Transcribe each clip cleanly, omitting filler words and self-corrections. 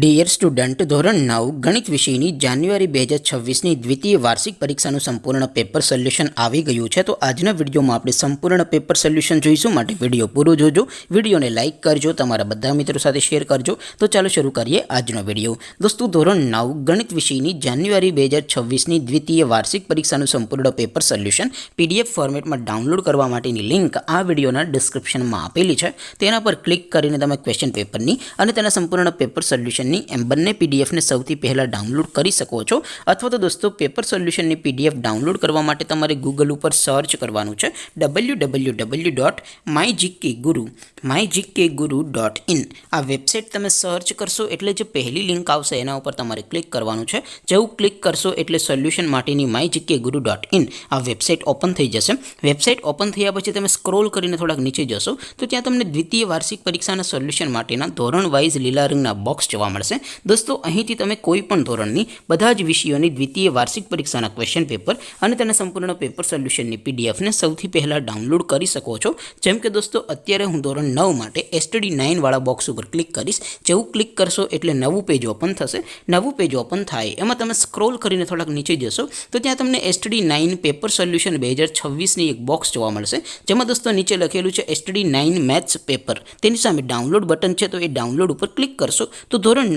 Dear student, ધોરણ 9 ગણિત વિષયની જાન્યુઆરી 2026ની દ્વિતીય વાર્ષિક પરીક્ષાનું સંપૂર્ણ પેપર સોલ્યુશન આવી ગયું છે. તો આજના વિડીયોમાં આપણે સંપૂર્ણ પેપર સોલ્યુશન જોઈશું. માટે વિડીયો પૂરો જોજો, વિડીયોને લાઇક કરજો, તમારા બધા મિત્રો સાથે શેર કરજો. તો ચાલો શરૂ કરીએ આજનો વિડીયો. દોસ્તો, ધોરણ 9 ગણિત વિષયની જાન્યુઆરી 2026ની દ્વિતીય વાર્ષિક પરીક્ષાનું સંપૂર્ણ પેપર સોલ્યુશન PDF ફોર્મેટમાં ડાઉનલોડ કરવા માટેની લિંક આ વિડીયોના ડિસ્ક્રિપ્શનમાં આપેલી છે. તેના પર ક્લિક કરીને તમે ક્વેશ્ચન પેપરની અને તેના સંપૂર્ણ પેપર સોલ્યુશન એમ બંને પીડીએફને સૌથી પહેલાં ડાઉનલોડ કરી શકો છો. અથવા તો દોસ્તો, પેપર સોલ્યુશનની PDF ડાઉનલોડ કરવા માટે તમારે ગૂગલ ઉપર સર્ચ કરવાનું છે www.mygkguru.in. આ વેબસાઇટ તમે સર્ચ કરશો એટલે જે પહેલી લિંક આવશે એના ઉપર તમારે ક્લિક કરવાનું છે. જેવું ક્લિક કરશો એટલે સોલ્યુશન માટેની mygkguru.in આ વેબસાઇટ ઓપન થઈ જશે. વેબસાઇટ ઓપન થયા પછી તમે સ્ક્રોલ કરીને થોડાક નીચે જશો તો ત્યાં તમને દ્વિતીય વાર્ષિક પરીક્ષાના સોલ્યુશન માટેના ધોરણ વાઇઝ લીલા રંગના બોક્સ જોવા મળશે. દોસ્તો, અહીંથી તમે કોઈ પણ ધોરણની બધા જ વિષયોની દ્વિતીય વાર્ષિક પરીક્ષાના ક્વેશ્ચન પેપર અને તેના સંપૂર્ણ પેપર સોલ્યુશનની PDFને સૌથી પહેલાં ડાઉનલોડ કરી શકો છો. જેમ કે દોસ્તો, અત્યારે હું ધોરણ 9 માટે STD9 વાળા બોક્સ ઉપર ક્લિક કરીશ. જેવું ક્લિક કરશો એટલે નવું પેજ ઓપન થશે. નવું પેજ ઓપન થાય એમાં તમે સ્ક્રોલ કરીને થોડાક નીચે જશો તો ત્યાં તમને STD9 પેપર સોલ્યુશન 2026ની એક બોક્સ જોવા મળશે. જેમાં દોસ્તો નીચે લખેલું છે STD9 મેથ્સ પેપર. તેની સામે ડાઉનલોડ બટન છે, તો એ ડાઉનલોડ ઉપર ક્લિક કરશો તો ધોરણ 9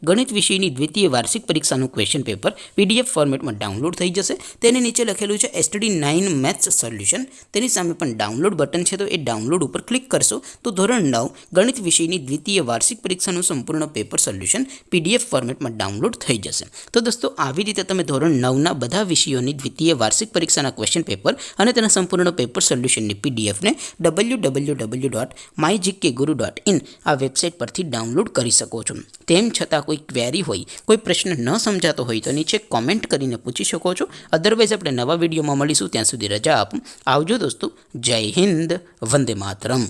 ગણિત વિષયની દ્વિતીય વાર્ષિક પરીક્ષાનું ક્વેશ્ચન પેપર PDF ફોર્મેટમાં ડાઉનલોડ થઈ જશે. તેની નીચે લખેલું છે STD9 મેથ્સ સોલ્યુશન. તેની સામે પણ ડાઉનલોડ બટન છે, તો એ ડાઉનલોડ ઉપર ક્લિક કરશો તો ધોરણ 9 ગણિત વિષયની દ્વિતીય વાર્ષિક પરીક્ષાનું સંપૂર્ણ પેપર સોલ્યુશન PDF ફોર્મેટમાં ડાઉનલોડ થઈ જશે. તો દોસ્તો, આવી રીતે તમે ધોરણ 9ના બધા વિષયોની દ્વિતીય વાર્ષિક પરીક્ષાના ક્વેશ્ચન પેપર અને તેના સંપૂર્ણ પેપર સોલ્યુશનની PDFને www.mygkguru.in આ વેબસાઇટ પરથી ડાઉનલોડ કરી શકો છો. તેમ છતાં કોઈ ક્વેરી હોય, કોઈ પ્રશ્ન ન સમજાતો હોય તો નીચે કોમેન્ટ કરીને પૂછી શકો છો. અદરવાઇઝ આપણે નવા વિડીયોમાં મળીશું. ત્યાં સુધી રજા આપો. આવજો દોસ્તો. જય હિન્દ. વંદે માતરમ.